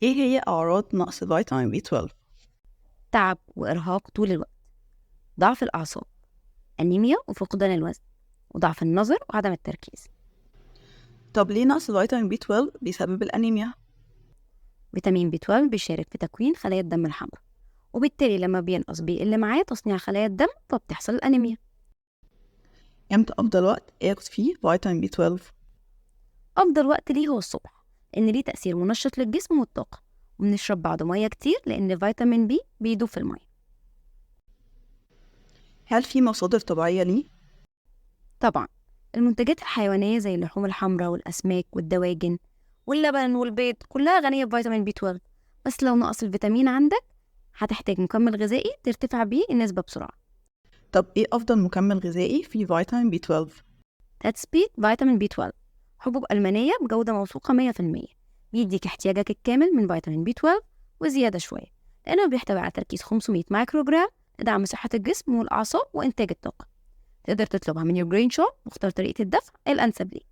إيه هي أعراض نقص فيتامين B12؟ تعب وإرهاق طول الوقت، ضعف الأعصاب، أنيميا وفقدان الوزن، وضعف النظر وعدم التركيز. طب ليه نقص فيتامين B12 بيسبب الأنيميا؟ فيتامين B12 بيشارك في تكوين خلايا الدم الحمراء، وبالتالي لما بينقص بيقل معاه تصنيع خلايا الدم فبتحصل الأنيميا. إمتى أفضل وقت آخد فيه فيتامين B12؟ أفضل وقت ليه هو الصبح، لأن ليه تأثير منشط للجسم والطاقة، وبنشرب بعده مية كتير لأن فيتامين بي بيدوب في المية. هل في مصادر طبيعية ليه؟ طبعا المنتجات الحيوانية زي اللحوم الحمراء والأسماك والدواجن واللبن والبيض كلها غنية بفيتامين بي 12، بس لو نقص الفيتامين عندك هتحتاج مكمل غذائي ترتفع بيه النسبة بسرعة. طب إيه أفضل مكمل غذائي فيه فيتامين B12؟ تاتسبيت فيتامين بي 12 حبوب ألمانية بجودة موثوقة 100%، بيديك احتياجك الكامل من فيتامين بي 12 وزيادة شوية، لأنه بيحتوي على تركيز 500 مايكروجرام لدعم صحة الجسم والأعصاب وإنتاج الطاقة. تقدر تطلبها من يور جرين شوب واختار طريقة الدفع الأنسب ليك.